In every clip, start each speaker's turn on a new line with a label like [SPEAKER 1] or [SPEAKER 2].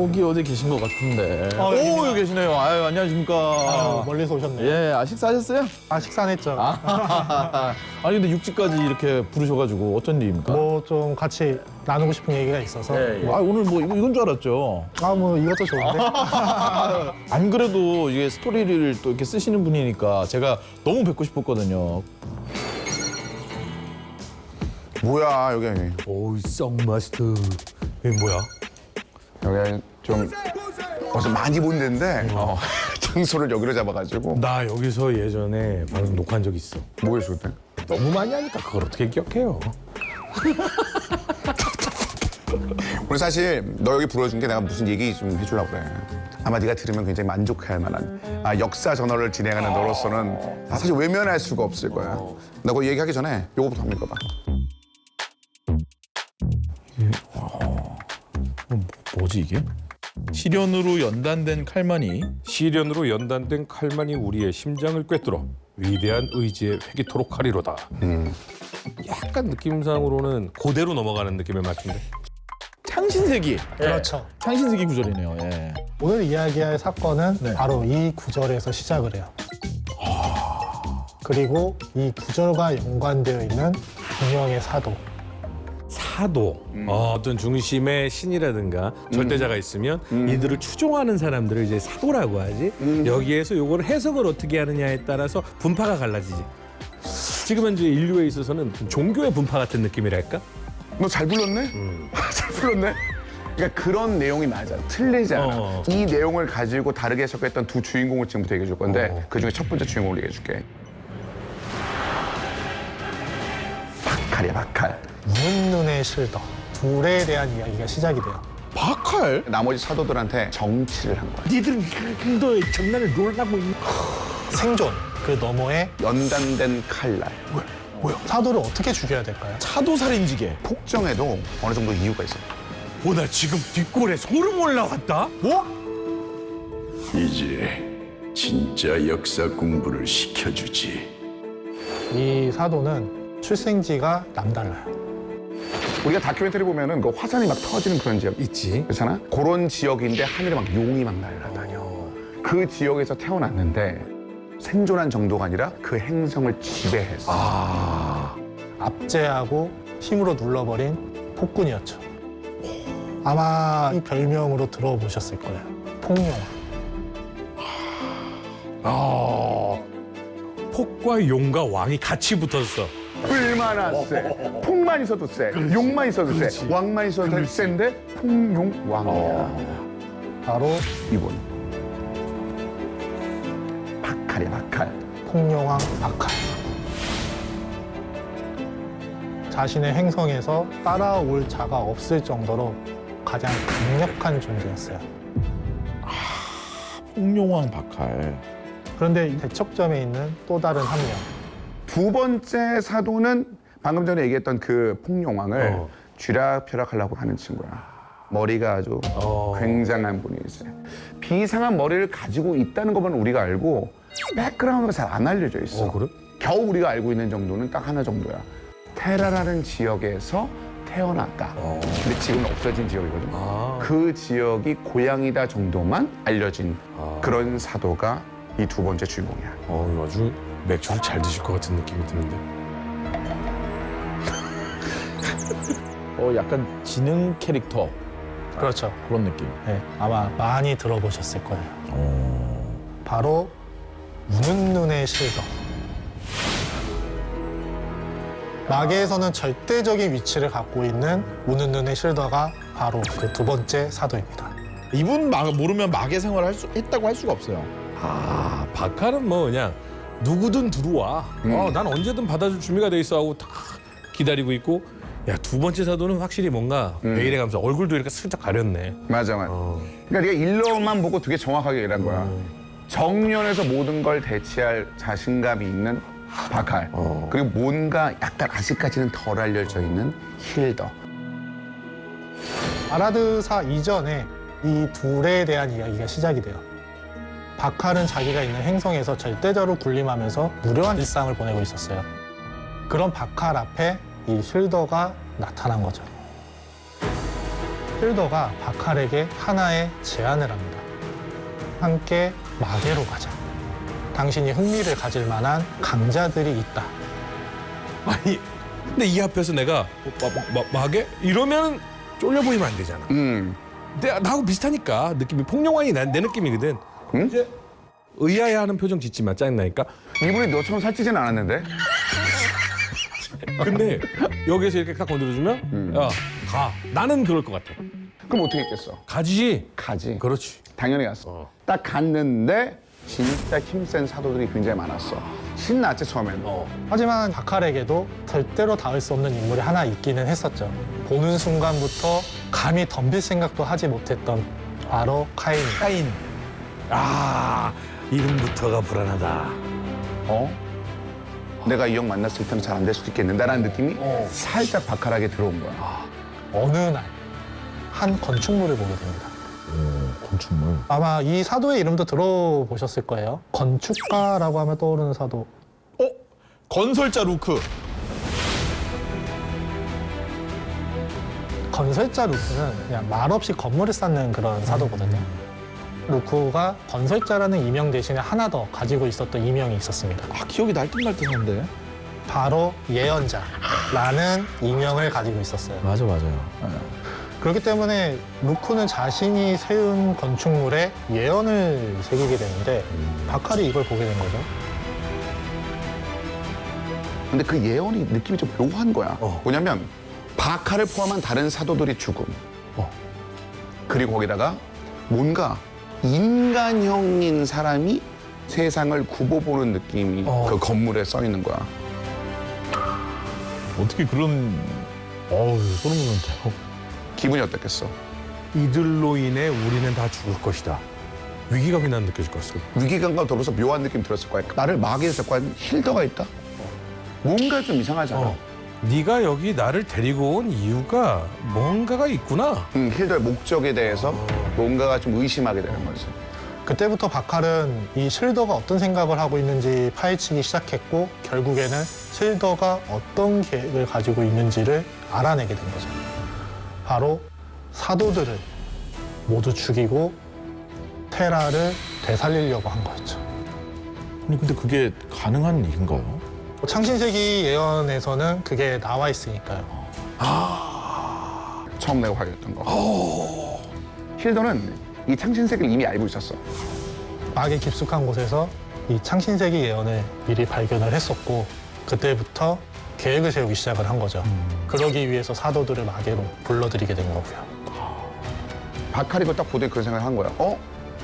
[SPEAKER 1] 여기 어디 계신 것 같은데.
[SPEAKER 2] 여기구나.
[SPEAKER 1] 여기 계시네요. 아유, 안녕하십니까.
[SPEAKER 2] 멀리서 오셨네요.
[SPEAKER 1] 예, 식사하셨어요?
[SPEAKER 2] 식사는 했죠.
[SPEAKER 1] 아니, 근데 육지까지 이렇게 부르셔가지고 어쩐 일입니까?
[SPEAKER 2] 뭐 좀 같이 나누고 싶은 얘기가 있어서.
[SPEAKER 1] 오늘 뭐 이건 줄 알았죠.
[SPEAKER 2] 뭐 이것도 좋은데.
[SPEAKER 1] 안 그래도 이게 스토리를 또 이렇게 쓰시는 분이니까 제가 너무 뵙고 싶었거든요.
[SPEAKER 3] 뭐야 여기
[SPEAKER 4] 오이 썩마스터. 이게 뭐야?
[SPEAKER 3] 여기 좀 어서 많이 본 데인데 장소를 여기로 잡아가지고
[SPEAKER 4] 나 여기서 예전에 방송 녹화한 적 있어.
[SPEAKER 3] 뭐였어 그때?
[SPEAKER 4] 너무 많이 하니까 그걸 어떻게 기억해요?
[SPEAKER 3] 오늘 사실 너 여기 불러준 게 내가 무슨 얘기 좀 해주려고 그래. 아마 네가 들으면 굉장히 만족할 만한 역사 전화를 진행하는 너로서는 사실 외면할 수가 없을 거야. 나 그거 얘기하기 전에 요거부터 한번 읽어봐.
[SPEAKER 1] 뭐지 이게? 시련으로 연단된 칼만이
[SPEAKER 4] 시련으로 연단된 칼만이 우리의 심장을 꿰뚫어 위대한 의지에 회기토록 하리로다. 약간 느낌상으로는 고대로 넘어가는 느낌의 말인데.
[SPEAKER 1] 창신세기.
[SPEAKER 2] 그렇죠.
[SPEAKER 1] 창신세기 구절이네요. 예.
[SPEAKER 2] 오늘 이야기할 사건은
[SPEAKER 1] 네.
[SPEAKER 2] 바로 이 구절에서 시작을 해요. 그리고 이 구절과 연관되어 있는 분명의 사도.
[SPEAKER 4] 사도, 어떤 중심의 신이라든가 절대자가 있으면 이들을 추종하는 사람들을 이제 사도라고 하지. 여기에서 요거를 해석을 어떻게 하느냐에 따라서 분파가 갈라지지. 지금은 이제 인류에 있어서는 종교의 분파 같은 느낌이랄까?
[SPEAKER 3] 너 잘 불렀네? 잘 불렀네? 그러니까 그런 내용이 맞아. 틀리지 않아. 이 내용을 가지고 다르게 해석했던 두 주인공을 지금부터 얘기해 줄 건데 그중에 첫 번째 주인공을 얘기해 줄게. 박칼이야, 박칼.
[SPEAKER 2] 우는 눈의 실더. 둘에 대한 이야기가 시작이 돼요.
[SPEAKER 1] 박칼?
[SPEAKER 3] 나머지 사도들한테 정치를 한 거야.
[SPEAKER 4] 니들은 너의 장난을 놀라고 있는.
[SPEAKER 2] 생존. 그 너머에
[SPEAKER 3] 연단된 칼날.
[SPEAKER 2] 사도를 어떻게 죽여야 될까요?
[SPEAKER 1] 차도살인지게.
[SPEAKER 3] 폭정에도 어느 정도 이유가 있어.
[SPEAKER 4] 나 지금 뒷골에 소름 올라왔다.
[SPEAKER 5] 이제 진짜 역사 공부를 시켜주지.
[SPEAKER 2] 이 사도는 출생지가 남달라요.
[SPEAKER 3] 우리가 다큐멘터리 보면은 그 화산이 막 터지는 그런 지역
[SPEAKER 4] 있지.
[SPEAKER 3] 그렇잖아? 그런 지역인데 하늘에 막 용이 막 날아다녀. 그 지역에서 태어났는데 생존한 정도가 아니라 그 행성을 지배했어.
[SPEAKER 2] 압제하고 힘으로 눌러버린 폭군이었죠. 아마 이 별명으로 들어보셨을 거예요. 폭룡아.
[SPEAKER 4] 폭과 용과 왕이 같이 붙었어.
[SPEAKER 3] 얼마나 세. 폭만 있어도 세. 용만 있어도 세. 왕만 있어도 센데 폭용 왕이야.
[SPEAKER 2] 바로
[SPEAKER 3] 이분. 박칼이야, 박칼.
[SPEAKER 2] 폭룡왕 박칼. 자신의 행성에서 따라올 자가 없을 정도로 가장 강력한 존재였어요.
[SPEAKER 1] 폭룡왕 박칼.
[SPEAKER 2] 그런데 대척점에 있는 또 다른 한 명.
[SPEAKER 3] 두 번째 사도는 방금 전에 얘기했던 그 폭룡왕을 쥐락펴락하려고 하는 친구야. 머리가 아주 굉장한 분이지. 비상한 머리를 가지고 있다는 것만 우리가 알고 백그라운드가 잘 안 알려져 있어.
[SPEAKER 4] 그래?
[SPEAKER 3] 겨우 우리가 알고 있는 정도는 딱 하나 정도야. 테라라는 지역에서 태어났다. 근데 지금은 없어진 지역이거든. 그 지역이 고향이다 정도만 알려진 그런 사도가 이 두 번째 주인공이야.
[SPEAKER 4] 아주 맥주를 잘 드실 것 같은 느낌이 드는데.
[SPEAKER 1] 약간 지능 캐릭터
[SPEAKER 2] 그렇죠.
[SPEAKER 1] 그런 느낌.
[SPEAKER 2] 네, 아마 많이 들어보셨을 거예요. 바로 우는 눈의 실더. 마계에서는 절대적인 위치를 갖고 있는 우는 눈의 실더가 바로 그 두 번째 사도입니다.
[SPEAKER 1] 이분 모르면 마계 생활을 했다고 할 수가 없어요.
[SPEAKER 4] 박칼은 뭐 그냥 누구든 들어와. 난 언제든 받아줄 준비가 돼 있어 하고 다 기다리고 있고. 야, 두 번째 사도는 확실히 뭔가 베일에 가면서 얼굴도 이렇게 슬쩍 가렸네.
[SPEAKER 3] 맞아. 그러니까 네가 일러만 보고 되게 정확하게 얘기한 거야. 정면에서 모든 걸 대체할 자신감이 있는 박칼. 그리고 뭔가 약간 아직까지는 덜 알려져 있는 힐더.
[SPEAKER 2] 아라드사 이전에 이 둘에 대한 이야기가 시작이 돼요. 박칼은 자기가 있는 행성에서 절대자로 군림하면서 무료한 일상을 보내고 있었어요. 그런 박칼 앞에 이 힐더가 나타난 거죠. 실더가 바칼에게 하나의 제안을 합니다. 함께 마계로 가자. 당신이 흥미를 가질 만한 강자들이 있다.
[SPEAKER 4] 아니, 근데 이 앞에서 내가 마게 이러면 쫄려 보이면 안 되잖아. 나하고 비슷하니까 느낌이 폭룡왕이 내 느낌이거든.
[SPEAKER 3] 응?
[SPEAKER 4] 이제 의아해하는 표정 짓지 마, 짜증나니까.
[SPEAKER 3] 이분이 너처럼 살찌진 않았는데?
[SPEAKER 4] 근데 여기에서 이렇게 딱 건드려주면 야, 가. 나는 그럴 것 같아.
[SPEAKER 3] 그럼 어떻게 했겠어?
[SPEAKER 4] 가지.
[SPEAKER 3] 가지.
[SPEAKER 4] 그렇지.
[SPEAKER 3] 당연히 갔어. 딱 갔는데 진짜 힘센 사도들이 굉장히 많았어. 신났지 처음에는.
[SPEAKER 2] 하지만 바칼에게도 절대로 닿을 수 없는 인물이 하나 있기는 했었죠. 보는 순간부터 감히 덤빌 생각도 하지 못했던 바로 카인입니다.
[SPEAKER 1] 카인.
[SPEAKER 4] 아, 이름부터가 불안하다.
[SPEAKER 3] 내가 이 형 만났을 때는 잘 안 될 수도 있겠는데라는 느낌이 살짝 바칼하게 들어온 거야.
[SPEAKER 2] 어느 날 한 건축물을 보게 됩니다.
[SPEAKER 1] 건축물.
[SPEAKER 2] 아마 이 사도의 이름도 들어보셨을 거예요. 건축가라고 하면 떠오르는 사도.
[SPEAKER 1] 건설자 루크.
[SPEAKER 2] 건설자 루크는 그냥 말없이 건물을 쌓는 그런 사도거든요. 루크가 건설자라는 이명 대신에 하나 더 가지고 있었던 이명이 있었습니다.
[SPEAKER 1] 아, 기억이 날듯말듯한데.
[SPEAKER 2] 바로 예언자라는 이명을 가지고 있었어요.
[SPEAKER 1] 맞아요.
[SPEAKER 2] 그렇기 때문에 루크는 자신이 세운 건축물에 예언을 새기게 되는데 바칼이 이걸 보게 된 거죠.
[SPEAKER 3] 근데 그 예언이 느낌이 좀 묘한 거야. 뭐냐면 바칼을 포함한 다른 사도들이 죽음. 그리고 거기다가 뭔가 인간형인 사람이 세상을 굽어보는 느낌이 그 건물에 써 있는 거야.
[SPEAKER 1] 어떻게 그런 소름 돋는데요.
[SPEAKER 3] 기분이 어땠겠어?
[SPEAKER 4] 이들로 인해 우리는 다 죽을 것이다. 위기감이 난 느껴질 것 같아.
[SPEAKER 3] 위기감과 더불어서 묘한 느낌 들었을 거야. 나를 마귀에서 관 힐더가 있다? 뭔가 좀 이상하잖아.
[SPEAKER 4] 네가 여기 나를 데리고 온 이유가 뭔가가 있구나.
[SPEAKER 3] 힐더의 목적에 대해서 뭔가가 좀 의심하게 되는 거지.
[SPEAKER 2] 그때부터 바칼은 이 실더가 어떤 생각을 하고 있는지 파헤치기 시작했고 결국에는 실더가 어떤 계획을 가지고 있는지를 알아내게 된 거죠. 바로 사도들을 모두 죽이고 테라를 되살리려고 한 거였죠.
[SPEAKER 1] 아니 근데 그게 가능한 일인가요?
[SPEAKER 2] 창신세기 예언에서는 그게 나와 있으니까요.
[SPEAKER 3] 처음 내가 확인했던 거. 힐더는 이 창신세계를 이미 알고 있었어.
[SPEAKER 2] 막의 깊숙한 곳에서 이 창신세기 예언을 미리 발견을 했었고 그때부터 계획을 세우기 시작을 한 거죠. 그러기 위해서 사도들을 마계로 불러들이게 된 거고요.
[SPEAKER 3] 바칼이 그걸 딱 보더니 그런 생각을 한 거야.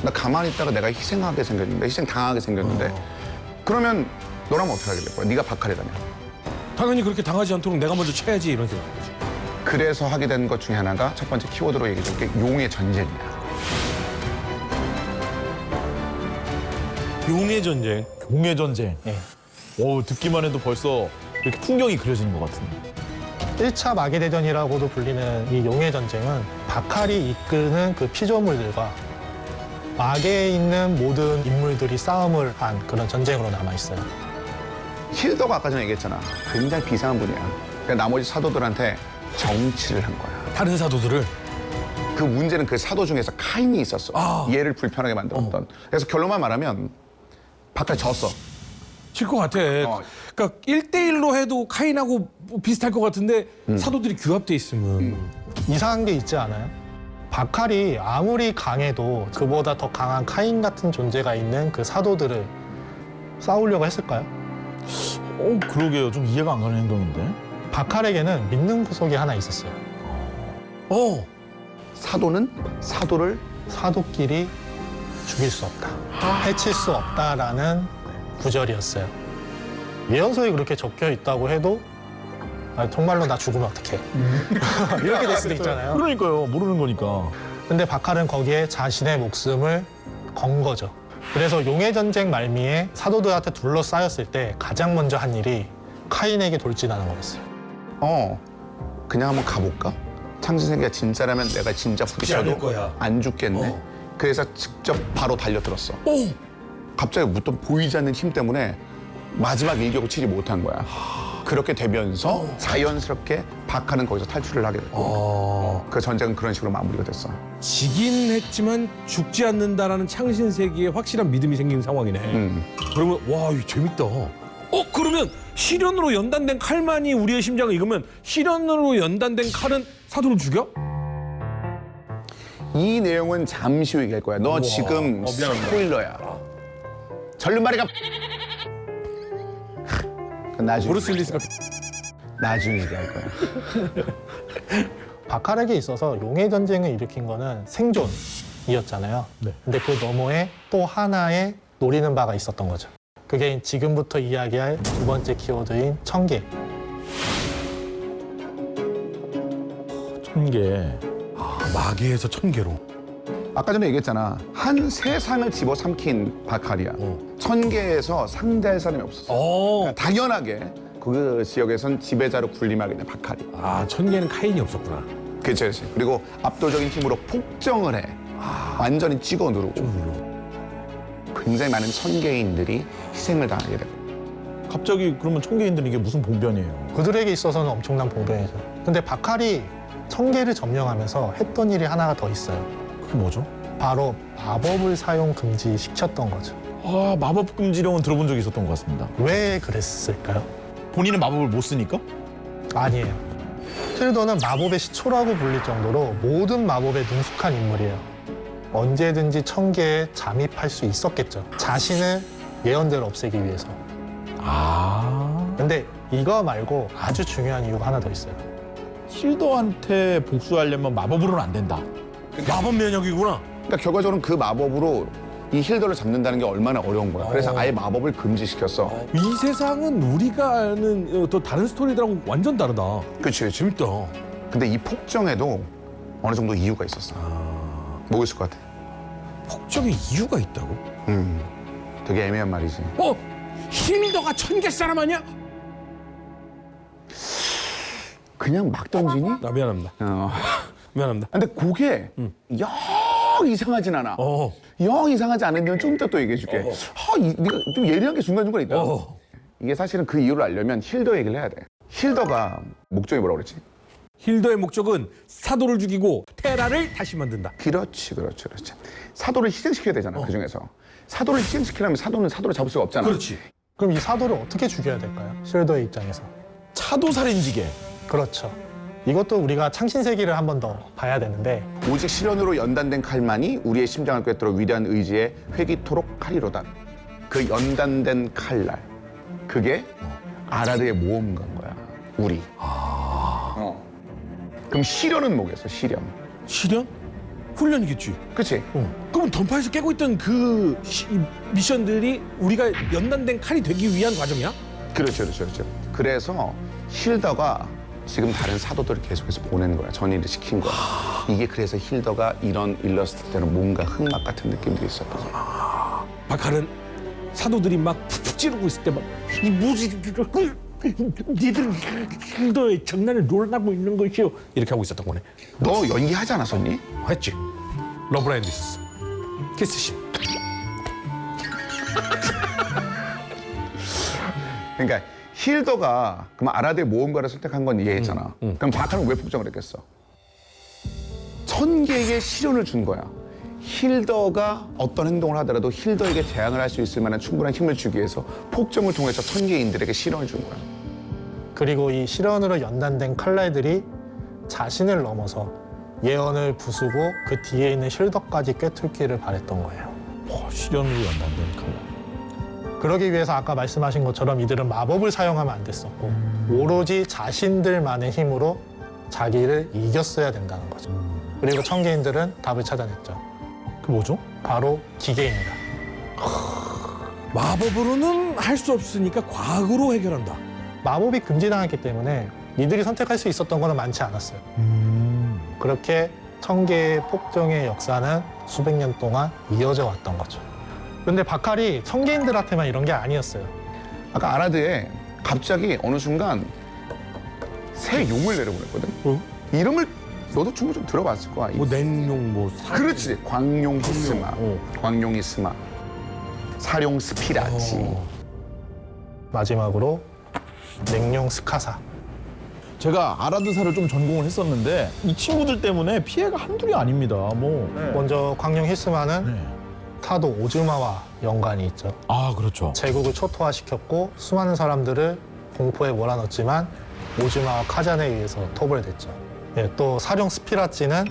[SPEAKER 3] 나 가만히 있다가 내가 희생하게 생겼는데, 희생당하게 생겼는데 그러면 너라면 어떻게 하게 될 거야? 네가 바칼이라면.
[SPEAKER 4] 당연히 그렇게 당하지 않도록 내가 먼저 쳐야지 이런 생각인 거지.
[SPEAKER 3] 그래서 하게 된 것 중에 하나가 첫 번째 키워드로 얘기해 줄게 용의 전쟁이야.
[SPEAKER 4] 용의 전쟁.
[SPEAKER 1] 용의 전쟁.
[SPEAKER 2] 예.
[SPEAKER 1] 듣기만 해도 벌써 이렇게 풍경이 그려지는 것 같은데.
[SPEAKER 2] 1차 마게대전이라고도 불리는 이 용의 전쟁은 바칼이 이끄는 그 피조물들과 마계에 있는 모든 인물들이 싸움을 한 그런 전쟁으로 남아있어요.
[SPEAKER 3] 힐더가 아까 전에 얘기했잖아. 굉장히 비상한 분이야. 그러니까 나머지 사도들한테 정치를 한 거야.
[SPEAKER 4] 다른 사도들을.
[SPEAKER 3] 그 문제는 그 사도 중에서 카인이 있었어. 얘를 불편하게 만들었던. 그래서 결론만 말하면 바칼 졌어.
[SPEAKER 4] 질 것 같아. 그러니까 1대1로 해도 카인하고 비슷할 것 같은데 사도들이 규합돼 있으면.
[SPEAKER 2] 이상한 게 있지 않아요? 바칼이 아무리 강해도 그보다 더 강한 카인 같은 존재가 있는 그 사도들을 싸우려고 했을까요?
[SPEAKER 1] 그러게요. 좀 이해가 안 가는 행동인데.
[SPEAKER 2] 바칼에게는 믿는 구석이 하나 있었어요.
[SPEAKER 3] 사도는 사도를
[SPEAKER 2] 사도끼리 죽일 수 없다. 해칠 수 없다라는 구절이었어요. 예언서에 그렇게 적혀 있다고 해도 정말로 나 죽으면 어떡해. 이렇게 될 수도 있잖아요.
[SPEAKER 1] 그러니까요. 모르는 거니까.
[SPEAKER 2] 근데 바칼은 거기에 자신의 목숨을 건 거죠. 그래서 용의 전쟁 말미에 사도들한테 둘러싸였을 때 가장 먼저 한 일이 카인에게 돌진하는 거였어요.
[SPEAKER 3] 그냥 한번 가볼까? 창신세계가 진짜라면 내가 진짜
[SPEAKER 4] 죽지 않을
[SPEAKER 3] 부딪혀도
[SPEAKER 4] 거야.
[SPEAKER 3] 안 죽겠네. 그래서 직접 바로 달려들었어. 갑자기 어떤 보이지 않는 힘 때문에 마지막 일격을 치지 못한 거야. 그렇게 되면서 자연스럽게 박하는 거기서 탈출을 하게 됐고 그 전쟁은 그런 식으로 마무리가 됐어.
[SPEAKER 4] 지긴 했지만 죽지 않는다라는 창신세기에 확실한 믿음이 생긴 상황이네. 그러면 와 이거 재밌다. 그러면 실현으로 연단된 칼만이 우리의 심장을 읽으면 실현으로 연단된 칼은 사도를 죽여?
[SPEAKER 3] 이 내용은 잠시 후 얘기할 거야. 너 지금
[SPEAKER 4] 미안합니다.
[SPEAKER 3] 스포일러야. 절름발이가 나중에
[SPEAKER 4] 브루스 윌리스가
[SPEAKER 3] 나중에 얘기할 거야.
[SPEAKER 2] 바칼에게 있어서 용의 전쟁을 일으킨 거는 생존이었잖아요. 근데 그 너머에 또 하나의 노리는 바가 있었던 거죠. 그게 지금부터 이야기할 두 번째 키워드인 청계.
[SPEAKER 1] 1000개.
[SPEAKER 4] 마계에서 1000개로.
[SPEAKER 3] 아까 전에 얘기했잖아. 한 세상을 집어삼킨 바칼이야. 1000개에서 상대할 사람이 없었어. 그러니까 당연하게 그 지역에선 지배자로 군림하게 된 바칼이.
[SPEAKER 4] 1000개는 카인이 없었구나.
[SPEAKER 3] 그렇지, 그렇지. 그리고 압도적인 힘으로 폭정을 해. 완전히 찍어 누르고. 굉장히 많은 천계인들이 희생을 당하게 돼.
[SPEAKER 1] 갑자기 그러면 1000개인들은 이게 무슨 봉변이에요?
[SPEAKER 2] 그들에게 있어서는 엄청난 봉변이죠. 근데 바칼이 청계를 점령하면서 했던 일이 하나가 더 있어요.
[SPEAKER 1] 그게 뭐죠?
[SPEAKER 2] 바로 마법을 사용 금지시켰던 거죠.
[SPEAKER 1] 마법 금지령은 들어본 적이 있었던 것 같습니다.
[SPEAKER 2] 왜 그랬을까요?
[SPEAKER 1] 본인은 마법을 못 쓰니까?
[SPEAKER 2] 아니에요. 실더는 마법의 시초라고 불릴 정도로 모든 마법에 능숙한 인물이에요. 언제든지 청계에 잠입할 수 있었겠죠. 자신을 예언대로 없애기 위해서. 근데 이거 말고 아주 중요한 이유가 하나 더 있어요.
[SPEAKER 1] 실더한테 복수하려면 마법으로는 안 된다.
[SPEAKER 4] 마법 면역이구나.
[SPEAKER 3] 그러니까 결과적으로는 그 마법으로 이 힐더를 잡는다는 게 얼마나 어려운 거야. 그래서 아예 마법을 금지시켰어.
[SPEAKER 4] 이 세상은 우리가 아는 또 다른 스토리들하고 완전 다르다.
[SPEAKER 3] 그렇지, 그렇지.
[SPEAKER 4] 재밌다.
[SPEAKER 3] 근데 이 폭정에도 어느 정도 이유가 있었어. 뭐 있을 것 같아?
[SPEAKER 4] 폭정에 이유가 있다고?
[SPEAKER 3] 되게 애매한 말이지.
[SPEAKER 4] 힐더가 1000개 사람 아니야?
[SPEAKER 3] 그냥 막 던지니?
[SPEAKER 4] 미안합니다. 미안합니다.
[SPEAKER 3] 근데 그게 영 이상하진 않아. 영 이상하지 않으면 좀 이따 또 얘기해줄게. 네가 좀 예리한 게 중간중간에 있다. 이게 사실은 그 이유를 알려면 힐더 얘기를 해야 돼. 힐더가 목적이 뭐라고 그랬지?
[SPEAKER 4] 힐더의 목적은 사도를 죽이고 테라를 다시 만든다.
[SPEAKER 3] 그렇지. 사도를 희생시켜야 되잖아, 그 중에서. 사도를 희생시키려면 사도는 사도를 잡을 수가 없잖아.
[SPEAKER 4] 그렇지.
[SPEAKER 2] 그럼 이 사도를 어떻게 죽여야 될까요? 실더의 입장에서.
[SPEAKER 1] 차도살인지게.
[SPEAKER 2] 그렇죠. 이것도 우리가 창신세기를 한 번 더 봐야 되는데
[SPEAKER 3] 오직 실현으로 연단된 칼만이 우리의 심장을 꿰뚫어 위대한 의지에 회기토록 칼이로다. 그 연단된 칼날, 그게 아라르의 모험가인 거야, 우리. 그럼 실현은 뭐겠어, 실현?
[SPEAKER 4] 실현? 훈련이겠지.
[SPEAKER 3] 그치?
[SPEAKER 4] 그럼 던파에서 깨고 있던 그 미션들이 우리가 연단된 칼이 되기 위한 과정이야?
[SPEAKER 3] 그렇죠. 그래서 힐더가 지금 다른 사도들을 계속해서 보내는 거야. 전이를 시킨 거야. 이게 그래서 힐더가 이런 일러스트 때는 뭔가 흑막 같은 느낌들이 있었던 거야.
[SPEAKER 4] 바칼은 사도들이 막 푹푹 찌르고 있을 때 막 이 뭐지 니들 힐더의 장난을 놀라고 있는 것이요 이렇게 하고 있었던 거네.
[SPEAKER 3] 너 연기하지 않았었니?
[SPEAKER 4] 했지. 러브라인도 있었어. 키스씬.
[SPEAKER 3] 그러니까 힐더가 그럼 아라드의 모험가를 선택한 건 이해했잖아. 그럼 바칼은 왜 폭정을 했겠어? 1000개의 시련을 준 거야. 힐더가 어떤 행동을 하더라도 힐더에게 대항을 할 수 있을 만한 충분한 힘을 주기 위해서 폭정을 통해서 1000개인들에게 시련을 준 거야.
[SPEAKER 2] 그리고 이 실현으로 연단된 칼날들이 자신을 넘어서 예언을 부수고 그 뒤에 있는 실더까지 꿰뚫기를 바랬던 거예요.
[SPEAKER 1] 실현으로 연단된 칼날.
[SPEAKER 2] 그러기 위해서 아까 말씀하신 것처럼 이들은 마법을 사용하면 안 됐었고 오로지 자신들만의 힘으로 자기를 이겼어야 된다는 거죠. 그리고 청계인들은 답을 찾아냈죠.
[SPEAKER 1] 그 뭐죠?
[SPEAKER 2] 바로 기계입니다.
[SPEAKER 4] 마법으로는 할 수 없으니까 과학으로 해결한다.
[SPEAKER 2] 마법이 금지당했기 때문에 이들이 선택할 수 있었던 거는 많지 않았어요. 그렇게 청계의 폭정의 역사는 수백 년 동안 이어져 왔던 거죠. 근데 바칼이 청계인들한테만 이런 게 아니었어요.
[SPEAKER 3] 아까 아라드에 갑자기 어느 순간 새 용을 내려보냈거든. 이름을 너도 충분히 좀 들어봤을 거야.
[SPEAKER 4] 뭐 냉용 뭐
[SPEAKER 3] 그렇지. 광용 히스마, 광용 히스마, 사룡 스피라치.
[SPEAKER 2] 마지막으로 냉룡 스카사.
[SPEAKER 1] 제가 아라드사를 좀 전공을 했었는데 이 친구들 때문에 피해가 한둘이 아닙니다. 뭐.
[SPEAKER 2] 먼저 광룡 히스마는
[SPEAKER 1] 네.
[SPEAKER 2] 타도 오즈마와 연관이 있죠.
[SPEAKER 1] 아, 그렇죠.
[SPEAKER 2] 제국을 초토화시켰고 수많은 사람들을 공포에 몰아넣었지만 오즈마와 카잔에 의해서 토벌됐죠. 예, 또 사룡 스피라찌는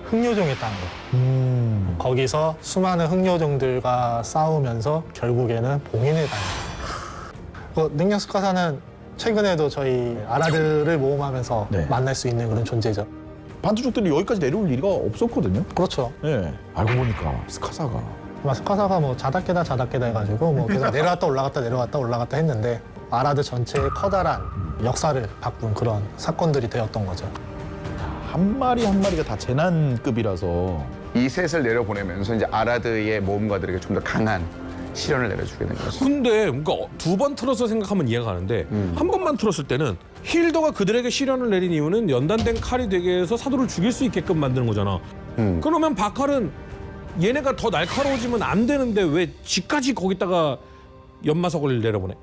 [SPEAKER 2] 흑요종의 땅이에요. 거기서 수많은 흑요종들과 싸우면서 결국에는 봉인을 당해요. 능력 스카사는 최근에도 저희 아라드를 모험하면서
[SPEAKER 1] 네.
[SPEAKER 2] 만날 수 있는 그런 존재죠.
[SPEAKER 1] 반투족들이 여기까지 내려올 리가 없었거든요.
[SPEAKER 2] 그렇죠.
[SPEAKER 1] 예. 알고 보니까 스카사가.
[SPEAKER 2] 아마 스카사가 뭐 자다깨다 해가지고 뭐 계속 내려왔다 올라갔다 했는데 아라드 전체의 커다란 역사를 바꾼 그런 사건들이 되었던 거죠.
[SPEAKER 1] 한 마리 한 마리가 다 재난급이라서.
[SPEAKER 3] 이 셋을 내려보내면서 이제 아라드의 모험가들에게 좀 더 강한 시련을 내려주게 된 거죠.
[SPEAKER 4] 근데 그러니까 두 번 틀어서 생각하면 이해가 가는데 한 번만 틀었을 때는 힐더가 그들에게 시련을 내린 이유는 연단된 칼이 되게 해서 사도를 죽일 수 있게끔 만드는 거잖아. 그러면 바칼은 얘네가 더 날카로워지면 안 되는데 왜 지까지 거기다가 연마석을 내려보내?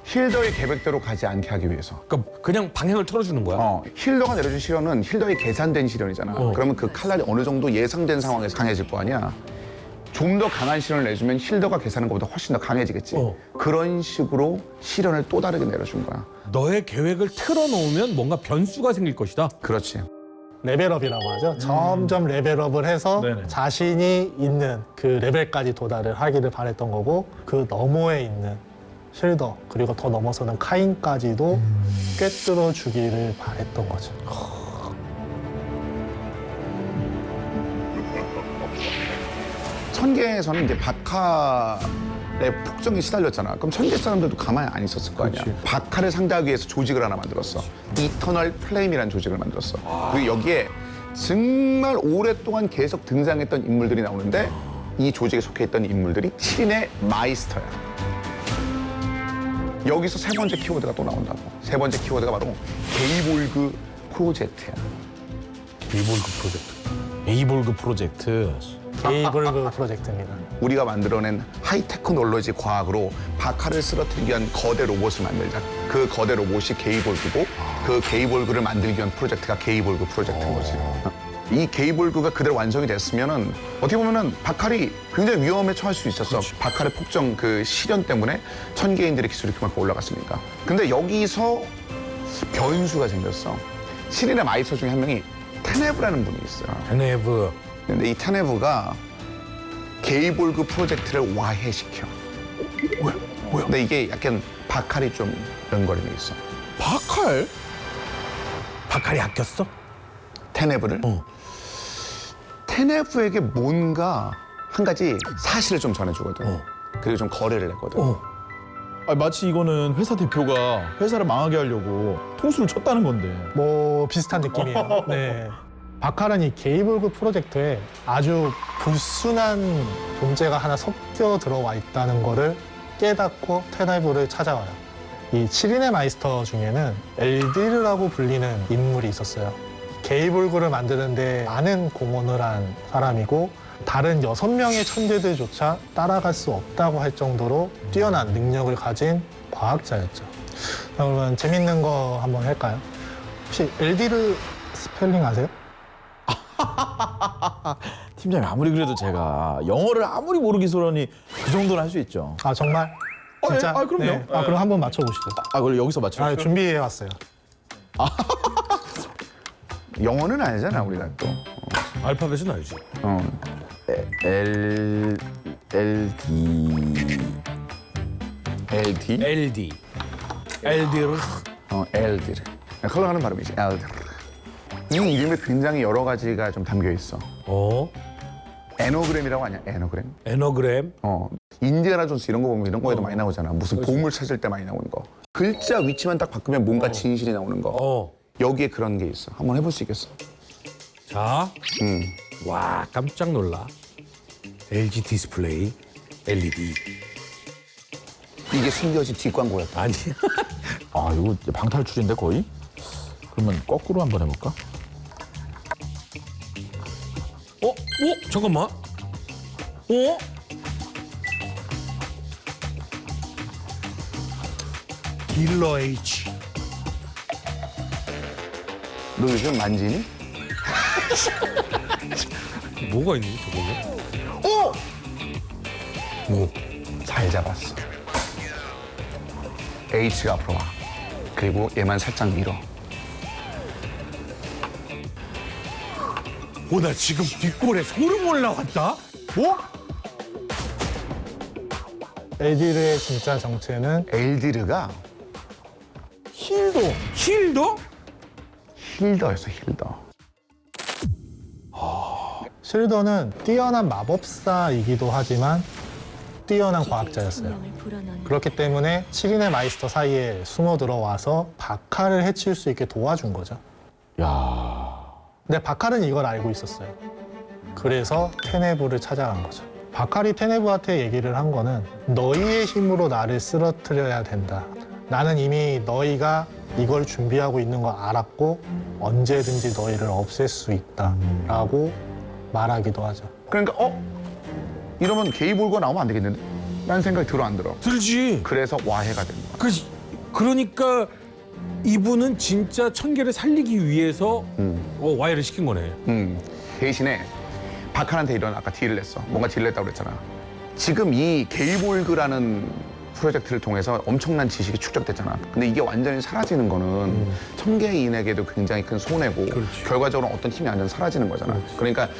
[SPEAKER 3] 힐더의 계획대로 가지 않게 하기 위해서.
[SPEAKER 4] 그러니까 그냥 방향을 틀어주는 거야.
[SPEAKER 3] 힐더가 내려준 시련은 힐더의 계산된 시련이잖아. 그러면 그 칼날이 어느 정도 예상된 상황에서 강해질 거 아니야. 좀 더 강한 시련을 내주면 힐더가 계산한 것보다 훨씬 더 강해지겠지. 그런 식으로 시련을 또 다르게 내려준 거야.
[SPEAKER 4] 너의 계획을 틀어놓으면 뭔가 변수가 생길 것이다.
[SPEAKER 3] 그렇지.
[SPEAKER 2] 레벨업이라고 하죠. 점점 레벨업을 해서
[SPEAKER 1] 네네.
[SPEAKER 2] 자신이 있는 그 레벨까지 도달을 하기를 바랬던 거고 그 너머에 있는 쉴더 그리고 더 넘어서는 카인까지도 꿰뚫어 주기를 바랬던 거죠.
[SPEAKER 3] 천계에서는 이제 바칼의 폭정에 시달렸잖아. 그럼 천계 사람들도 가만히 안 있었을 거 아니야. 바칼을 상대하기 위해서 조직을 하나 만들었어. 이터널 플레임이라는 조직을 만들었어. 그리고 여기에 정말 오랫동안 계속 등장했던 인물들이 나오는데 이 조직에 속해 있던 인물들이 7인의 마이스터야. 여기서 세 번째 키워드가 또 나온다고. 세 번째 키워드가 바로 게이볼그 프로젝트야.
[SPEAKER 4] 리볼크 프로젝트.
[SPEAKER 1] 에이볼그 프로젝트.
[SPEAKER 2] 게이블그 프로젝트입니다.
[SPEAKER 3] 우리가 만들어낸 하이테크놀로지 과학으로 바칼을 쓰러뜨리기 위한 거대 로봇을 만들자. 그 거대 로봇이 게이볼그고 그 게이볼그를 만들기 위한 프로젝트가 게이볼그 프로젝트인 거지. 이 게이볼그가 그대로 완성이 됐으면은 어떻게 보면은 바칼이 굉장히 위험에 처할 수 있었어. 바칼의 폭정 그 시련 때문에 천계인들의 기술이 그만큼 올라갔으니까. 근데 여기서 변수가 생겼어. 7인의 마이스터 중에 한 명이 테네브라는 분이 있어.
[SPEAKER 4] 테네브.
[SPEAKER 3] 근데 이 테네브가 게이볼그 프로젝트를 와해시켜. 뭐야? 근데 이게 약간 바칼이 좀 연관이 있어.
[SPEAKER 1] 바칼?
[SPEAKER 4] 바칼이 아꼈어?
[SPEAKER 3] 테네브를. 테네브에게 뭔가 한 가지 사실을 좀 전해주거든. 그리고 좀 거래를 했거든.
[SPEAKER 1] 아니, 마치 이거는 회사 대표가 회사를 망하게 하려고 통수를 쳤다는 건데.
[SPEAKER 2] 뭐 비슷한 느낌이에요. 네. 바칼은 이 게이볼그 프로젝트에 아주 불순한 존재가 하나 섞여 들어와 있다는 거를 깨닫고 테네브를 찾아와요. 이 7인의 마이스터 중에는 엘디르라고 불리는 인물이 있었어요. 게이볼그를 만드는데 많은 공헌을 한 사람이고 다른 6명의 천재들조차 따라갈 수 없다고 할 정도로 뛰어난 능력을 가진 과학자였죠. 그러면 재밌는 거 한번 할까요? 혹시 엘디르 스펠링 아세요?
[SPEAKER 1] 팀장님 아무리 그래도 제가 영어를 아무리 모르기소라니 그 정도는 할 수 있죠.
[SPEAKER 2] 아 정말?
[SPEAKER 1] 아,
[SPEAKER 2] 진짜?
[SPEAKER 1] 예. 아, 그럼요.
[SPEAKER 2] 네. 아, 그럼 한번 맞춰보시죠.
[SPEAKER 1] 그걸 여기서 맞춰.
[SPEAKER 2] 아, 준비해왔어요.
[SPEAKER 3] 영어는 아니잖아 우리가 또.
[SPEAKER 4] 알파벳은 알지.
[SPEAKER 1] L D
[SPEAKER 3] LD?
[SPEAKER 4] LD. 엘디르.
[SPEAKER 3] 엘디르. 흘러가는 발음이지. 엘디르. 이 이름에 굉장히 여러 가지가 좀 담겨 있어. 에노그램이라고 하냐? 에노그램.
[SPEAKER 4] 에너그램.
[SPEAKER 3] 인디아나 존스 이런 거 보면 이런 거에도 많이 나오잖아. 무슨 보물 찾을 때 많이 나오는 거. 글자 위치만 딱 바꾸면 뭔가 진실이 나오는 거. 여기에 그런 게 있어. 한번 해볼 수 있겠어?
[SPEAKER 4] 자. 와, 깜짝 놀라. LG 디스플레이 LED.
[SPEAKER 3] 이게 숨겨진 뒷광고였다.
[SPEAKER 4] 아니.
[SPEAKER 1] 아 이거 방탈출인데 거의? 그러면 거꾸로 한번 해볼까?
[SPEAKER 4] 잠깐만. 딜러 H.
[SPEAKER 3] 너 요즘 만지니?
[SPEAKER 4] 뭐가 있니 저거는?
[SPEAKER 3] 어!
[SPEAKER 4] 뭐?
[SPEAKER 3] 잘 잡았어. H가 앞으로 와. 그리고 얘만 살짝 밀어.
[SPEAKER 4] 나 지금 뒷골에 소름 올라왔다.
[SPEAKER 2] 에디르의 진짜 정체는
[SPEAKER 3] 엘디르가
[SPEAKER 4] 힐더?
[SPEAKER 3] 힐더였어, 힐더.
[SPEAKER 2] 실더는 뛰어난 마법사이기도 하지만 뛰어난 과학자였어요. 그렇기 때문에 7인의 마이스터 사이에 숨어 들어와서 바칼을 해칠 수 있게 도와준 거죠. 근데 바칼은 이걸 알고 있었어요. 그래서 테네브를 찾아간 거죠. 바칼이 테네브한테 얘기를 한 거는 너희의 힘으로 나를 쓰러뜨려야 된다. 나는 이미 너희가 이걸 준비하고 있는 거 알았고 언제든지 너희를 없앨 수 있다라고 말하기도 하죠.
[SPEAKER 3] 그러니까 이러면 게이볼거 나오면 안 되겠는데? 라는 생각이 들어 안 들어?
[SPEAKER 4] 들지.
[SPEAKER 3] 그래서 와해가 된 거야.
[SPEAKER 4] 그러니까 이분은 진짜 천계를 살리기 위해서 와이를 시킨 거네.
[SPEAKER 3] 대신에 바칼한테 이런 아까 딜을 냈어. 뭔가 딜을 냈다고 그랬잖아. 지금 이 게이볼그라는 프로젝트를 통해서 엄청난 지식이 축적됐잖아. 근데 이게 완전히 사라지는 거는 천계인에게도 굉장히 큰 손해고 결과적으로 어떤 힘이 완전 사라지는 거잖아. 그러니까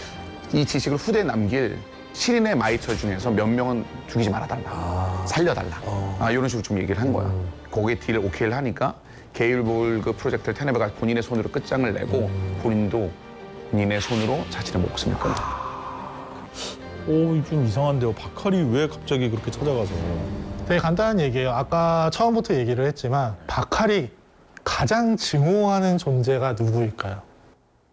[SPEAKER 3] 이 지식을 후대에 남길 신인의 마이터 중에서 몇 명은 죽이지 말아달라. 살려달라. 이런 식으로 좀 얘기를 한 거야. 거기에 딜을 오케이를 하니까 게이볼그 프로젝트를 테네브가 본인의 손으로 끝장을 내고 본인도 본인의 손으로 자신의 목숨을 끊어.
[SPEAKER 1] 좀 이상한데요. 바칼이 왜 갑자기 그렇게 찾아가서.
[SPEAKER 2] 되게 간단한 얘기예요. 아까 처음부터 얘기를 했지만 바칼이 가장 증오하는 존재가 누구일까요?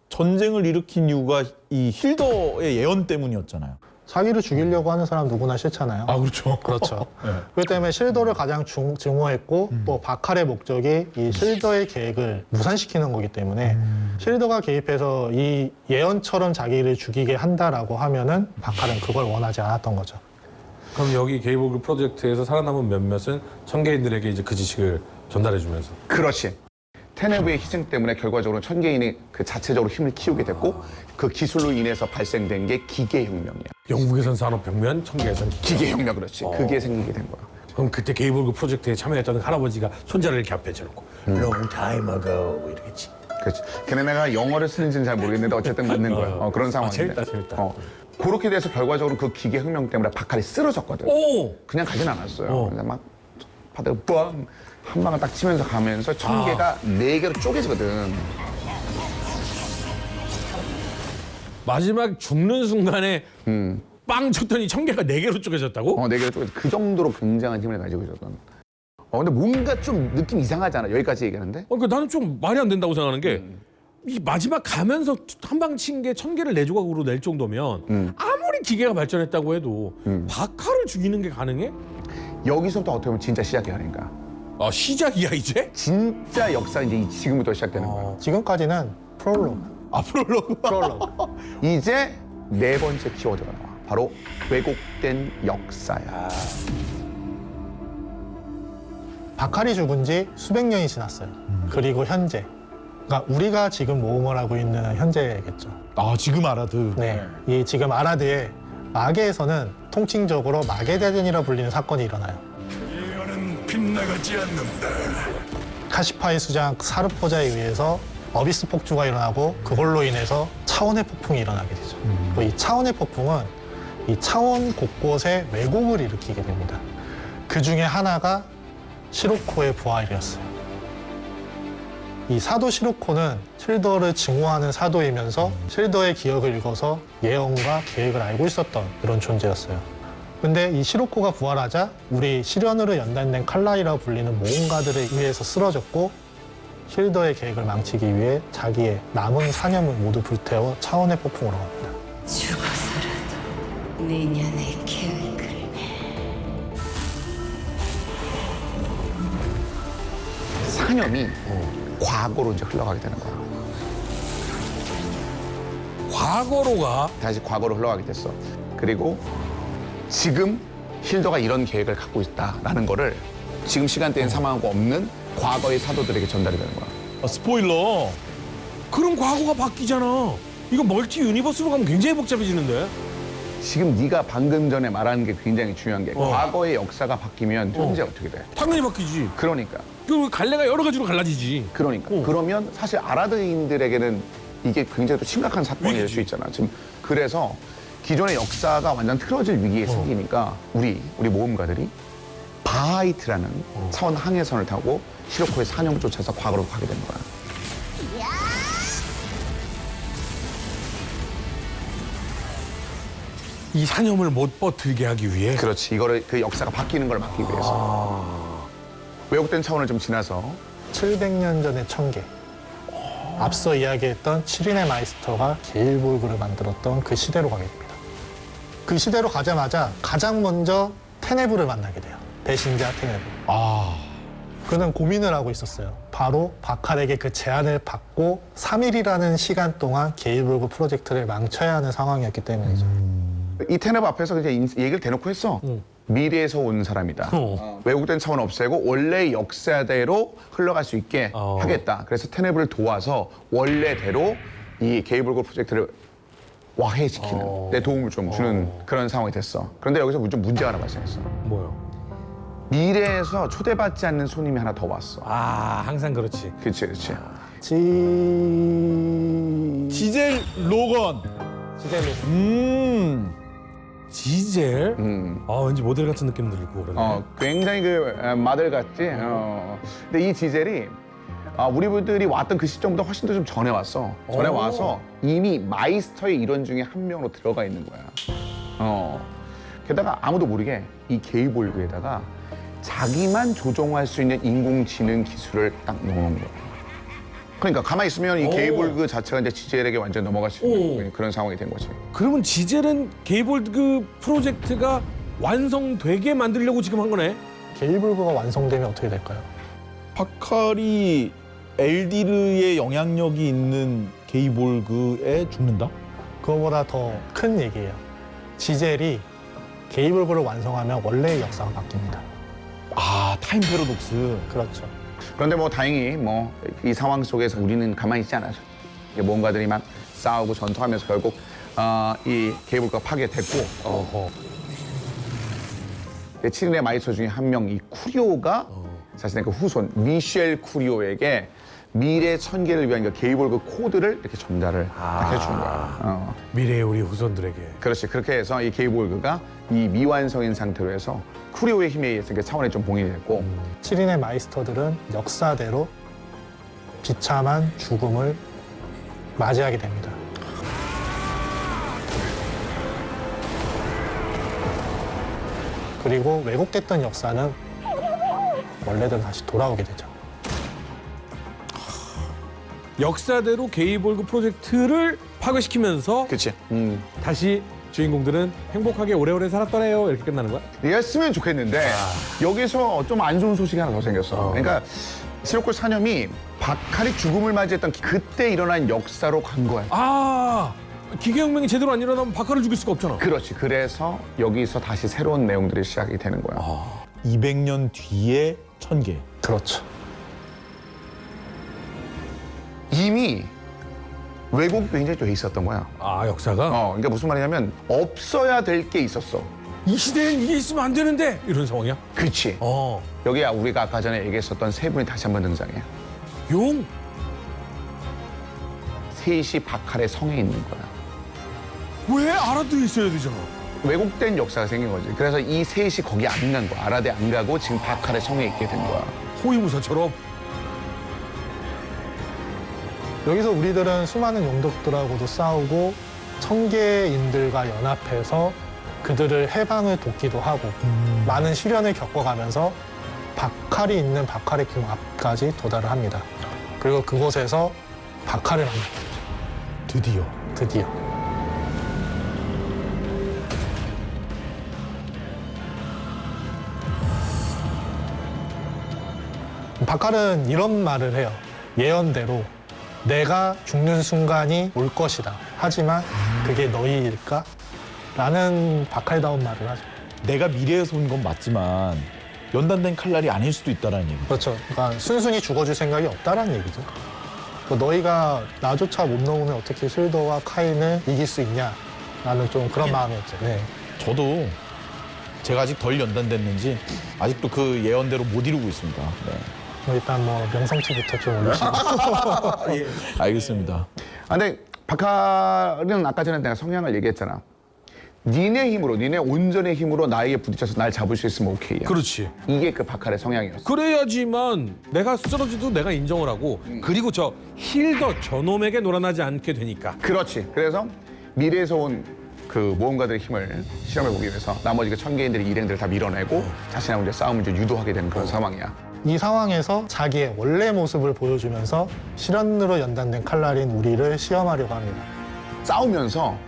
[SPEAKER 1] 전쟁을 일으킨 이유가 이 힐더의 예언 때문이었잖아요.
[SPEAKER 2] 자기를 죽이려고 하는 사람 누구나 싫잖아요.
[SPEAKER 1] 그렇죠.
[SPEAKER 2] 그렇죠.
[SPEAKER 1] 네.
[SPEAKER 2] 그렇기 때문에 실더를 가장 증오했고 또 바칼의 목적이 이 실더의 계획을 무산시키는 거기 때문에 실더가 개입해서 이 예언처럼 자기를 죽이게 한다라고 하면은 바칼은 그걸 원하지 않았던 거죠.
[SPEAKER 4] 그럼 여기 게이볼그 프로젝트에서 살아남은 몇몇은 천계인들에게 이제 그 지식을 전달해주면서.
[SPEAKER 3] 그렇지. 테네브의 희생 때문에 결과적으로 천계인이 그 자체적으로 힘을 키우게 됐고 그 기술로 인해서 발생된 게 기계혁명이야.
[SPEAKER 4] 영국에선 산업혁명, 천계에선
[SPEAKER 3] 기계혁명 그렇지. 그게 생기게 된 거야.
[SPEAKER 4] 그럼 그때 게이볼그 프로젝트에 참여했던 할아버지가 손자를 이렇게 앞에 쳐놓고 Long time ago 이러겠지.
[SPEAKER 3] 그렇지. 걔네가 영어를 쓰는지는 잘 모르겠는데 어쨌든 맞는 거야. 그런 상황인데.
[SPEAKER 4] 재밌다.
[SPEAKER 3] 그렇게 돼서 결과적으로 그 기계혁명 때문에 바칼이 쓰러졌거든.
[SPEAKER 4] 오!
[SPEAKER 3] 그냥 가진 않았어요. 그래서 막 바닥에 뻥! 한 방을 딱 치면서 가면서 천개가 네 개로 쪼개지거든.
[SPEAKER 4] 마지막 죽는 순간에 빵 쳤더니 천개가 네 개로 쪼개졌다고?
[SPEAKER 3] 네 개로 쪼개져. 그 정도로 굉장한 힘을 가지고 있었던. 근데 뭔가 좀 느낌 이상하잖아. 여기까지 얘기하는데.
[SPEAKER 4] 그러니까 나는 좀 말이 안 된다고 생각하는 게 이 마지막 가면서 한 방 친 게 천개를 네 조각으로 낼 정도면 아무리 기계가 발전했다고 해도 바칼을 죽이는 게 가능해?
[SPEAKER 3] 여기서부터 어떻게 보면 진짜 시작이야, 그러니까.
[SPEAKER 4] 시작이야 이제?
[SPEAKER 3] 진짜 역사 이제 지금부터 시작되는 거야.
[SPEAKER 2] 지금까지는 프롤로그.
[SPEAKER 1] 프롤로그.
[SPEAKER 3] 이제 네 번째 키워드가 나와. 바로 왜곡된 역사야.
[SPEAKER 2] 바칼이 죽은 지 수백 년이 지났어요. 그리고 현재. 그러니까 우리가 지금 모험을 하고 있는 현재겠죠.
[SPEAKER 1] 지금 아라드.
[SPEAKER 2] 네. 이 지금 아라드의 마계에서는 통칭적으로 마게데덴이라 불리는 사건이 일어나요.
[SPEAKER 5] 예언은 빗나가지 않는다.
[SPEAKER 2] 카시파의 수장 사르포자에 의해서 어비스 폭주가 일어나고 그걸로 인해서 차원의 폭풍이 일어나게 되죠. 이 차원의 폭풍은 이 차원 곳곳에 왜곡을 일으키게 됩니다. 그 중에 하나가 시로코의 부활이었어요. 이 사도 시로코는 실더를 증오하는 사도이면서 실더의 기억을 읽어서 예언과 계획을 알고 있었던 그런 존재였어요. 근데 이 시로코가 부활하자 우리 시련으로 연단된 칼날이라고 불리는 모험가들에 의해서 쓰러졌고 실더의 계획을 망치기 위해 자기의 남은 사념을 모두 불태워 차원의 폭풍으로 갑니다.
[SPEAKER 6] 죽어서라도 내년의 계획을
[SPEAKER 3] 사념이 과거로 이제 흘러가게 되는 거야.
[SPEAKER 4] 과거로 가?
[SPEAKER 3] 다시 과거로 흘러가게 됐어. 그리고 지금 힐더가 이런 계획을 갖고 있다라는 거를 지금 시간대엔 사망하고 없는 과거의 사도들에게 전달이 되는 거야.
[SPEAKER 1] 스포일러.
[SPEAKER 4] 그럼 과거가 바뀌잖아. 이거 멀티 유니버스로 가면 굉장히 복잡해지는데.
[SPEAKER 3] 지금 네가 방금 전에 말하는 게 굉장히 중요한 게 과거의 역사가 바뀌면 현재 어떻게 돼?
[SPEAKER 4] 당연히 바뀌지.
[SPEAKER 3] 그러니까.
[SPEAKER 4] 그 갈래가 여러 가지로 갈라지지.
[SPEAKER 3] 그러니까. 그러면 사실 아라드인들에게는 이게 굉장히 또 심각한 사건이 될 수 있잖아. 지금 그래서 기존의 역사가 완전 틀어질 위기에 생기니까 우리 모험가들이 바하이트라는 차원 항해선을 타고 시로코의 사냥을 쫓아서 과거로 가게 된 거야.
[SPEAKER 4] 이 사념을 못 버티게 하기 위해.
[SPEAKER 3] 그렇지. 이거를 그 역사가 바뀌는 걸 막기 위해서. 왜곡된 차원을 좀 지나서
[SPEAKER 2] 700년 전의 천계. 앞서 이야기했던 7인의 마이스터가 게일볼그를 만들었던 그 시대로 가게 됩니다. 그 시대로 가자마자 가장 먼저 테네브를 만나게 돼요. 배신자 테네브. 그는 고민을 하고 있었어요. 바로 바칼에게 그 제안을 받고 3일이라는 시간 동안 게일볼그 프로젝트를 망쳐야 하는 상황이었기 때문이죠.
[SPEAKER 3] 이 테네브 앞에서 이제 얘기를 대놓고 했어. 미래에서 온 사람이다. 왜곡된 차원 없애고 원래 역사대로 흘러갈 수 있게 하겠다. 그래서 테네브를 도와서 원래대로 이 게이블고 프로젝트를 와해시키는 데 도움을 좀 주는 그런 상황이 됐어. 그런데 여기서 좀 문제가 하나 발생했어.
[SPEAKER 4] 뭐요?
[SPEAKER 3] 미래에서 초대받지 않는 손님이 하나 더 왔어.
[SPEAKER 4] 항상 그렇지.
[SPEAKER 3] 그렇지, 그렇지.
[SPEAKER 1] 지젤 로건.
[SPEAKER 4] 지젤? 왠지 모델 같은 느낌 들고 그러네.
[SPEAKER 3] 굉장히 마들 같지. 근데 이 지젤이 우리 분들이 왔던 그 시점보다 훨씬 더 좀 전에 왔어. 전에 와서 이미 마이스터의 일원 중에 한 명으로 들어가 있는 거야. 게다가 아무도 모르게 이 게이볼그에다가 자기만 조종할 수 있는 인공지능 기술을 딱 넣어놓은 거야. 그러니까 가만히 있으면 이 게이볼그 자체가 이제 지젤에게 완전 넘어갈 수 있는 그런 상황이 된 거지.
[SPEAKER 4] 그러면 지젤은 게이볼그 프로젝트가 완성되게 만들려고 지금 한 거네?
[SPEAKER 2] 게일볼그가 완성되면 어떻게 될까요?
[SPEAKER 1] 바칼이 엘디르의 영향력이 있는 게이볼그에 죽는다?
[SPEAKER 2] 그거보다 더 큰 얘기예요. 지젤이 게이볼그를 완성하면 원래의 역사가 바뀝니다.
[SPEAKER 1] 타임 패러독스.
[SPEAKER 2] 그렇죠.
[SPEAKER 3] 그런데 뭐 다행히 뭐 이 상황 속에서 우리는 가만히 있지 않아서 모험가들이 막 싸우고 전투하면서 결국 이 게이블가 파괴됐고 7인의 마이스터 중에 한 명 이 쿠리오가 자신의 그 후손 미셸 쿠리오에게 미래 천계를 위한 그 게이볼그 코드를 이렇게 전달을 딱 해주는 거야.
[SPEAKER 4] 미래의 우리 후손들에게.
[SPEAKER 3] 그렇지. 그렇게 해서 이 게이볼그가 이 미완성인 상태로 해서 쿠리오의 힘에 의해서 차원에 좀 봉인이 됐고
[SPEAKER 2] 7인의 마이스터들은 역사대로 비참한 죽음을 맞이하게 됩니다. 그리고 왜곡됐던 역사는 원래대로 다시 돌아오게 되죠.
[SPEAKER 4] 역사대로 게이볼그 프로젝트를 파괴시키면서
[SPEAKER 3] 그렇지.
[SPEAKER 4] 다시 주인공들은 행복하게 오래오래 살았더래요. 이렇게 끝나는 거야?
[SPEAKER 3] 이랬으면 좋겠는데 여기서 좀 안 좋은 소식이 하나 더 생겼어. 그러니까 시로코 사념이 바칼이 죽음을 맞이했던 그때 일어난 역사로 간 거야.
[SPEAKER 4] 기계혁명이 제대로 안 일어나면 바칼을 죽일 수가 없잖아.
[SPEAKER 3] 그렇지. 그래서 여기서 다시 새로운 내용들이 시작이 되는 거야.
[SPEAKER 1] 200년 뒤에 천계.
[SPEAKER 2] 그렇죠.
[SPEAKER 3] 이미 왜곡이 굉장히 돼 있었던 거야.
[SPEAKER 4] 역사가?
[SPEAKER 3] 그러니까 무슨 말이냐면 없어야 될 게 있었어.
[SPEAKER 4] 이 시대엔 이게 있으면 안 되는데 이런 상황이야?
[SPEAKER 3] 그렇지. 여기야 우리가 아까 전에 얘기했었던 세 분이 다시 한번 등장해.
[SPEAKER 4] 용?
[SPEAKER 3] 셋이 바칼의 성에 있는 거야.
[SPEAKER 4] 왜 알아도 있어야 되잖아.
[SPEAKER 3] 왜곡된 역사가 생긴 거지. 그래서 이 셋이 거기 안 간 거야. 아라데 안 가고 지금 바칼의 성에 있게 된 거야.
[SPEAKER 4] 호위무사처럼.
[SPEAKER 2] 여기서 우리들은 수많은 용독들하고도 싸우고 천계인들과 연합해서 그들을 해방을 돕기도 하고 많은 시련을 겪어가면서 바칼이 있는 바칼의 궁 앞까지 도달을 합니다. 그리고 그곳에서 바칼을 만나게 되죠. 드디어. 바칼은 이런 말을 해요. 예언대로 내가 죽는 순간이 올 것이다. 하지만 그게 너희일까? 라는 바칼다운 말을 하죠.
[SPEAKER 1] 내가 미래에서 온 건 맞지만 연단된 칼날이 아닐 수도 있다라는 얘기.
[SPEAKER 2] 그렇죠. 그러니까 순순히 죽어줄 생각이 없다라는 얘기죠. 너희가 나조차 못 넘으면 어떻게 실더와 카인을 이길 수 있냐라는 좀 그런 마음이었죠. 네.
[SPEAKER 1] 저도 제가 아직 덜 연단됐는지 아직도 그 예언대로 못 이루고 있습니다. 네.
[SPEAKER 2] 일단 뭐 명성치부터 좀 올리시고.
[SPEAKER 1] 알겠습니다.
[SPEAKER 3] 아, 근데 박하는 아까 전에 내가 성향을 얘기했잖아. 니네 힘으로, 니네 온전의 힘으로 나에게 부딪혀서 날 잡을 수 있으면 오케이야.
[SPEAKER 4] 그렇지.
[SPEAKER 3] 이게 그 박하의 성향이었어.
[SPEAKER 4] 그래야지만 내가 쓰러져도 내가 인정을 하고 그리고 저 힐더 저놈에게 놀아나지 않게 되니까.
[SPEAKER 3] 그렇지. 그래서 미래에서 온 그 모험가들의 힘을 실험해보기 위해서 나머지 그 천개인들의 일행들을 다 밀어내고 자신하고 이제 싸움을 이제 유도하게 되는 그런 상황이야.
[SPEAKER 2] 이 상황에서 자기의 원래 모습을 보여주면서 실현으로 연단된 칼날인 우리를 시험하려고 합니다.
[SPEAKER 3] 싸우면서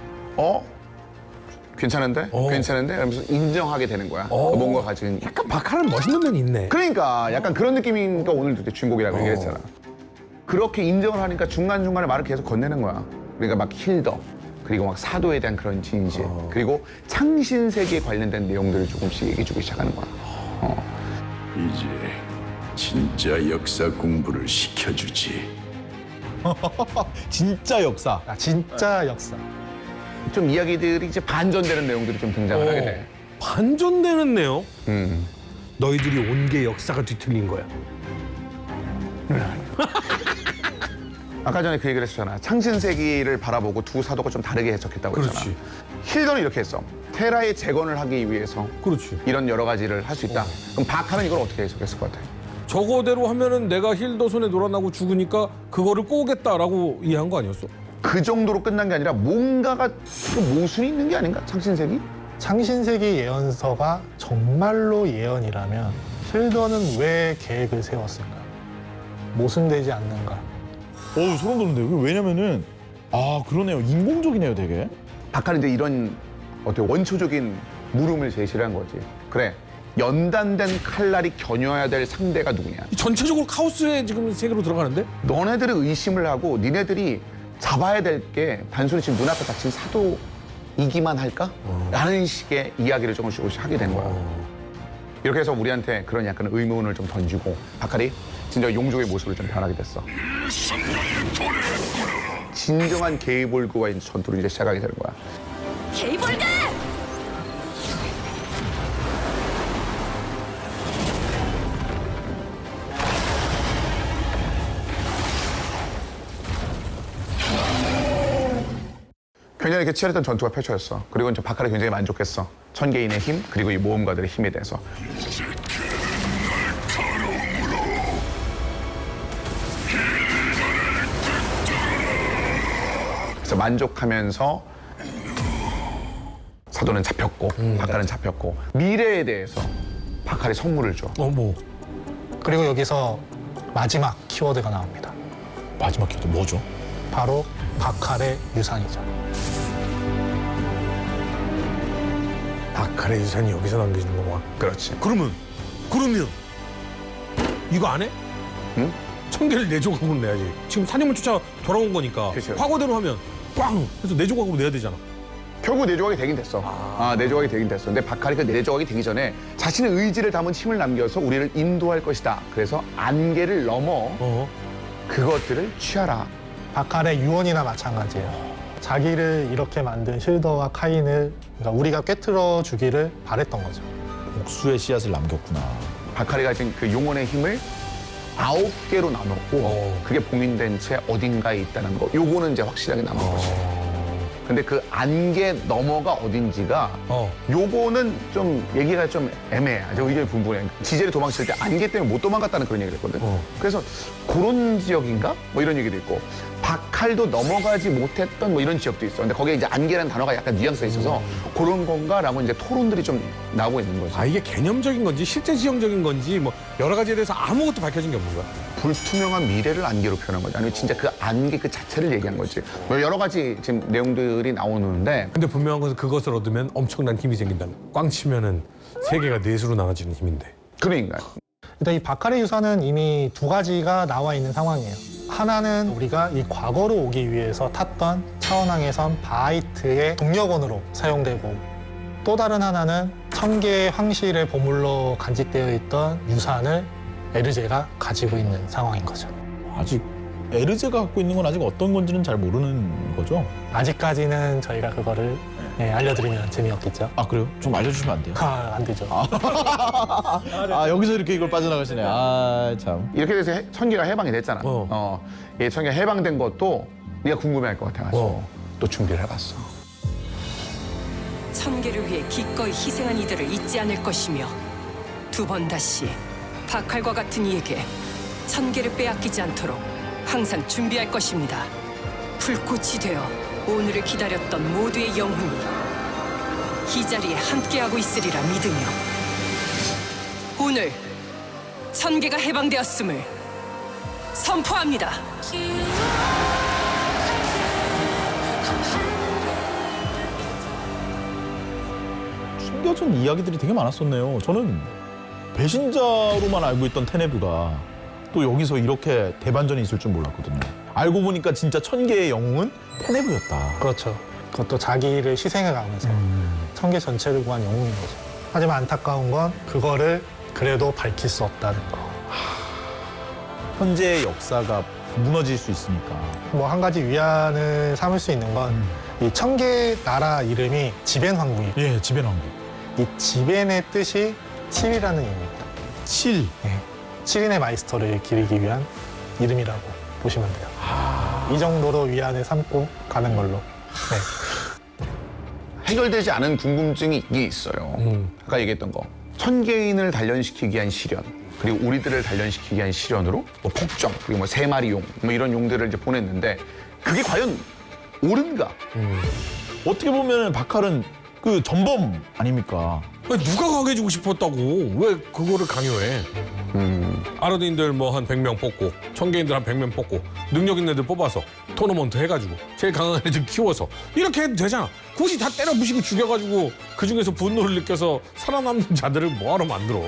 [SPEAKER 3] 괜찮은데? 괜찮은데? 이러면서 인정하게 되는 거야. 그 뭔가 가진.
[SPEAKER 4] 약간 박하는 멋있는 면이 있네.
[SPEAKER 3] 그러니까 약간 그런 느낌이니까 오늘 주인공이라고 얘기했잖아. 그렇게 인정을 하니까 중간중간에 말을 계속 건네는 거야. 그러니까 막 힐더, 그리고 막 사도에 대한 그런 진실, 그리고 창신세계에 관련된 내용들을 조금씩 얘기해주기 시작하는 거야.
[SPEAKER 5] 이제 진짜 역사 공부를 시켜주지.
[SPEAKER 1] 진짜 역사.
[SPEAKER 2] 진짜 역사.
[SPEAKER 3] 좀 이야기들이 이제 반전되는 내용들이 좀 등장을 하게 돼.
[SPEAKER 4] 반전되는 내용.
[SPEAKER 3] 음.
[SPEAKER 4] 너희들이 온 게 역사가 뒤틀린 거야.
[SPEAKER 3] 아까 전에 그 얘기를 했었잖아. 창신세기를 바라보고 두 사도가 좀 다르게 해석했다고 했잖아.
[SPEAKER 4] 그렇지.
[SPEAKER 3] 힐더는 이렇게 했어. 테라의 재건을 하기 위해서
[SPEAKER 4] 그렇지.
[SPEAKER 3] 이런 여러 가지를 할 수 있다. 그럼 박하는 이걸 어떻게 해석했을 것 같아?
[SPEAKER 4] 저거대로 하면은 내가 힐더 손에 놀아나고 죽으니까 그거를 꼬겠다라고 이해한 거 아니었어?
[SPEAKER 3] 그 정도로 끝난 게 아니라 뭔가가 또 모순이 있는 게 아닌가? 창신세기?
[SPEAKER 2] 창신세기 예언서가 정말로 예언이라면 실더는 왜 계획을 세웠을까? 모순되지 않는가?
[SPEAKER 1] 소름 돋는데요. 왜냐면은 그러네요. 인공적이네요, 되게.
[SPEAKER 3] 박하는 이제 이런 어떻게 원초적인 물음을 제시를 한 거지. 그래, 연단된 칼날이 겨녀야 될 상대가 누구냐?
[SPEAKER 4] 전체적으로 카오스의 지금 세계로 들어가는데?
[SPEAKER 3] 너네들이 의심을 하고 니네들이 잡아야 될 게 단순히 지금 눈앞에 닥친 사도이기만 할까? 라는 식의 이야기를 조금씩 하게 된 거야. 이렇게 해서 우리한테 그런 약간 의문을 좀 던지고 박하리 진짜 용족의 모습을 좀 변하게 됐어. 진정한 게이볼그와의 전투를 이제 시작하게 되는 거야.
[SPEAKER 6] 게이볼드!
[SPEAKER 3] 굉장히 이렇게 치열했던 전투가 펼쳐졌어. 그리고 이제 박하리 굉장히 만족했어. 천개인의 힘 그리고 이 모험가들의 힘에 대해서. 그래서 만족하면서 사도는 잡혔고 박하는 잡혔고 미래에 대해서 박하리 선물을 줘.
[SPEAKER 4] 뭐.
[SPEAKER 2] 그리고 여기서 마지막 키워드가 나옵니다.
[SPEAKER 1] 마지막 키도 뭐죠?
[SPEAKER 2] 바로 박칼의 유산이죠.
[SPEAKER 4] 박하의 유산이 여기서 남겨지는 거구나.
[SPEAKER 3] 그렇지.
[SPEAKER 4] 그러면 이거 안 해?
[SPEAKER 3] 응?
[SPEAKER 4] 천개를 네 조각으로 내야지. 지금 사냥을 쫓아 돌아온 거니까
[SPEAKER 3] 그쵸.
[SPEAKER 4] 과거대로 하면 꽝! 해서 네 조각으로 내야 되잖아.
[SPEAKER 3] 결국 네 조각이 되긴 됐어. 네 조각이 되긴 됐어. 근데 박하리 그 네 조각이 되기 전에 자신의 의지를 담은 힘을 남겨서 우리를 인도할 것이다. 그래서 안개를 넘어 그것들을 취하라.
[SPEAKER 2] 박칼의 유언이나 마찬가지예요. 자기를 이렇게 만든 실더와 카인을 그러니까 우리가 꿰뚫어 주기를 바랬던 거죠.
[SPEAKER 1] 복수의 씨앗을 남겼구나.
[SPEAKER 3] 박하리가 지금 그 용원의 힘을 9개로 나눴고 그게 봉인된 채 어딘가에 있다는 거. 요거는 이제 확실하게 남은 거지. 근데 그 안개 너머가 어딘지가 요거는 좀 얘기가 좀 애매해. 아주 의견이 분분해. 지젤이 도망칠 때 안개 때문에 못 도망갔다는 그런 얘기를 했거든. 그래서 그런 지역인가? 뭐 이런 얘기도 있고 박칼도 넘어가지 못했던 뭐 이런 지역도 있어. 근데 거기에 이제 안개라는 단어가 약간 뉘앙스가 있어서 그런 건가라고 이제 토론들이 좀 나오고 있는 거지.
[SPEAKER 4] 아, 이게 개념적인 건지 실제 지형적인 건지 뭐 여러 가지에 대해서 아무것도 밝혀진 게 없는 거야.
[SPEAKER 3] 불투명한 미래를 안개로 표현한 거지. 아니면 진짜 그 안개 그 자체를 얘기한 거지. 뭐 여러 가지 지금 내용들이 나오는데
[SPEAKER 4] 근데 분명한 것은 그것을 얻으면 엄청난 힘이 생긴다는. 꽝 치면은 세계가 넷으로 나눠지는 힘인데.
[SPEAKER 3] 그러니까
[SPEAKER 2] 일단 이 박칼의 유산은 이미 두 가지가 나와 있는 상황이에요. 하나는 우리가 이 과거로 오기 위해서 탔던 차원항해선 바하이트의 동력원으로 사용되고 또 다른 하나는 천계의 황실의 보물로 간직되어 있던 유산을 에르제가 가지고 있는 상황인 거죠.
[SPEAKER 1] 아직 에르제가 갖고 있는 건 아직 어떤 건지는 잘 모르는 거죠?
[SPEAKER 2] 아직까지는 저희가 그거를 알려드리면 재미없겠죠.
[SPEAKER 1] 아 그래요? 좀 알려주시면 안 돼요?
[SPEAKER 2] 안 되죠.
[SPEAKER 1] 아 여기서 이렇게 이걸 빠져나가시네. 아 참.
[SPEAKER 3] 이렇게 돼서 천계가 해방이 됐잖아. 이 천계가 해방된 것도 네가 궁금해할 것 같아가지고 또 준비를 해봤어.
[SPEAKER 7] 천계를 위해 기꺼이 희생한 이들을 잊지 않을 것이며 두 번 다시 박칼과 같은 이에게 천계를 빼앗기지 않도록 항상 준비할 것입니다. 불꽃이 되어 오늘을 기다렸던 모두의 영혼이 이 자리에 함께하고 있으리라 믿으며 오늘 천계가 해방되었음을 선포합니다.
[SPEAKER 1] 숨겨진 이야기들이 되게 많았었네요. 저는 배신자로만 알고 있던 테네브가 또 여기서 이렇게 대반전이 있을 줄 몰랐거든요. 알고 보니까 진짜 천계의 영웅은 테네브였다.
[SPEAKER 2] 그렇죠. 그것도 자기를 희생해가면서 천계 전체를 구한 영웅인 거죠. 하지만 안타까운 건 그거를 그래도 밝힐 수 없다는 거.
[SPEAKER 1] 현재의 역사가 무너질 수 있으니까.
[SPEAKER 2] 뭐 한 가지 위안을 삼을 수 있는 건 이 천계 나라 이름이 지벤 황국이에요.
[SPEAKER 1] 예, 지벤 왕국.
[SPEAKER 2] 이 지벤의 뜻이 7이라는 의미입니다.
[SPEAKER 1] 7.
[SPEAKER 2] 7인의 마이스터를 기리기 위한 이름이라고 보시면 돼요. 이 정도로 위안을 삼고 가는 걸로. 네.
[SPEAKER 3] 해결되지 않은 궁금증이 이게 있어요. 아까 얘기했던 거. 천계인을 단련시키기 위한 시련, 그리고 우리들을 단련시키기 위한 시련으로 뭐 폭정, 그리고 뭐 3마리 용, 뭐 이런 용들을 이제 보냈는데 그게 과연 옳은가?
[SPEAKER 1] 어떻게 보면 박칼은 그 전범 아닙니까?
[SPEAKER 4] 아니, 누가 강해지고 싶었다고 왜 그거를 강요해? 아르딘들 뭐 한 100명 뽑고 천계인들 한 100명 뽑고 능력 있는 애들 뽑아서 토너먼트 해가지고 제일 강한 애들 키워서 이렇게 해도 되잖아. 굳이 다 때려 부시고 죽여가지고 그중에서 분노를 느껴서 살아남는 자들을 뭐하러 만들어.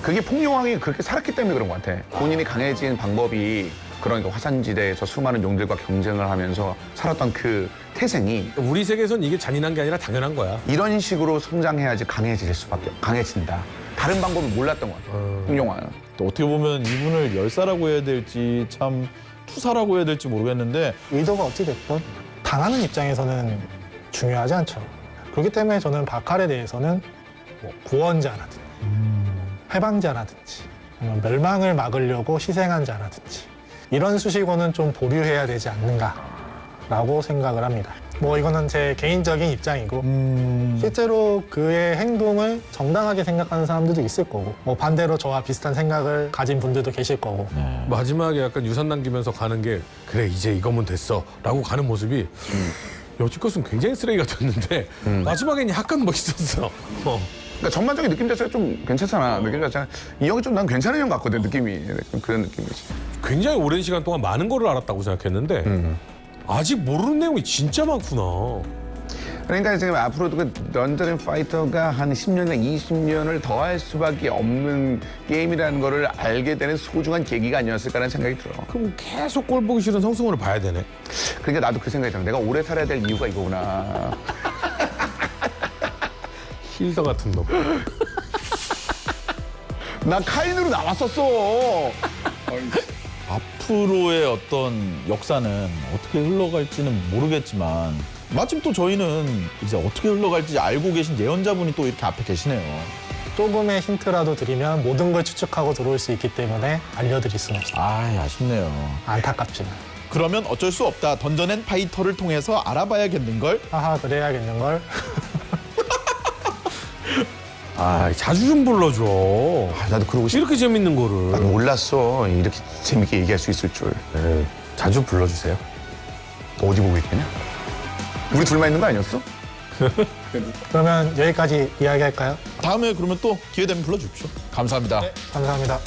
[SPEAKER 3] 그게 폭룡왕이 그렇게 살았기 때문에 그런 것 같아. 본인이 강해진 방법이 그러니까 화산지대에서 수많은 용들과 경쟁을 하면서 살았던 그 태생이
[SPEAKER 4] 우리 세계에선 이게 잔인한 게 아니라 당연한 거야.
[SPEAKER 3] 이런 식으로 성장해야지 강해질 수밖에 강해진다. 다른 방법을 몰랐던 것 같아. 폭룡왕은.
[SPEAKER 1] 또 어떻게 보면 이분을 열사라고 해야 될지 참 투사라고 해야 될지 모르겠는데
[SPEAKER 2] 의도가 어찌됐든 당하는 입장에서는 중요하지 않죠. 그렇기 때문에 저는 박칼에 대해서는 뭐 구원자라든지 해방자라든지 아니면 멸망을 막으려고 희생한 자라든지 이런 수식어는 좀 보류해야 되지 않는가라고 생각을 합니다. 뭐 이거는 제 개인적인 입장이고 실제로 그의 행동을 정당하게 생각하는 사람들도 있을 거고 뭐 반대로 저와 비슷한 생각을 가진 분들도 계실 거고
[SPEAKER 4] 마지막에 약간 유산 남기면서 가는 게 그래 이제 이거면 됐어 라고 가는 모습이 여지껏은 굉장히 쓰레기 같았는데 마지막엔 약간 멋있었어.
[SPEAKER 3] 그러니까 전반적인 느낌 자체가 좀 괜찮잖아. 느낌 자체가 이 형이 좀 난 괜찮은 형 같거든. 느낌이 좀 그런 느낌이지.
[SPEAKER 4] 굉장히 오랜 시간 동안 많은 거를 알았다고 생각했는데 아직 모르는 내용이 진짜 많구나.
[SPEAKER 3] 그러니까 지금 앞으로도 그 런던 파이터가 한 10년이나 20년을 더 할 수밖에 없는 게임이라는 거를 알게 되는 소중한 계기가 아니었을까라는 생각이 들어.
[SPEAKER 4] 그럼 계속 꼴 보기 싫은 성승원을 봐야 되네.
[SPEAKER 3] 그러니까 나도 그 생각이 들어. 내가 오래 살아야 될 이유가 이거구나.
[SPEAKER 4] 힐더 같은 놈.
[SPEAKER 3] 나 카인으로 나왔었어.
[SPEAKER 1] 앞으로의 어떤 역사는 어떻게 흘러갈지는 모르겠지만 마침 또 저희는 이제 어떻게 흘러갈지 알고 계신 예언자분이 또 이렇게 앞에 계시네요.
[SPEAKER 2] 조금의 힌트라도 드리면 모든 걸 추측하고 들어올 수 있기 때문에 알려드릴 수는 없어요.
[SPEAKER 1] 아쉽네요.
[SPEAKER 2] 안타깝지만.
[SPEAKER 1] 그러면 어쩔 수 없다. 던전 앤 파이터를 통해서 알아봐야겠는걸?
[SPEAKER 2] 하하 그래야겠는걸.
[SPEAKER 4] 자주 좀 불러줘.
[SPEAKER 3] 나도 그러고 싶어.
[SPEAKER 4] 이렇게 재밌는 거를.
[SPEAKER 3] 난 몰랐어. 이렇게 재밌게 얘기할 수 있을 줄.
[SPEAKER 4] 자주 불러주세요.
[SPEAKER 3] 어디 보고 있겠냐? 우리 둘만 있는 거 아니었어?
[SPEAKER 2] 그러면 여기까지 이야기할까요?
[SPEAKER 1] 다음에 그러면 또 기회 되면 불러주십시오. 감사합니다.
[SPEAKER 2] 감사합니다.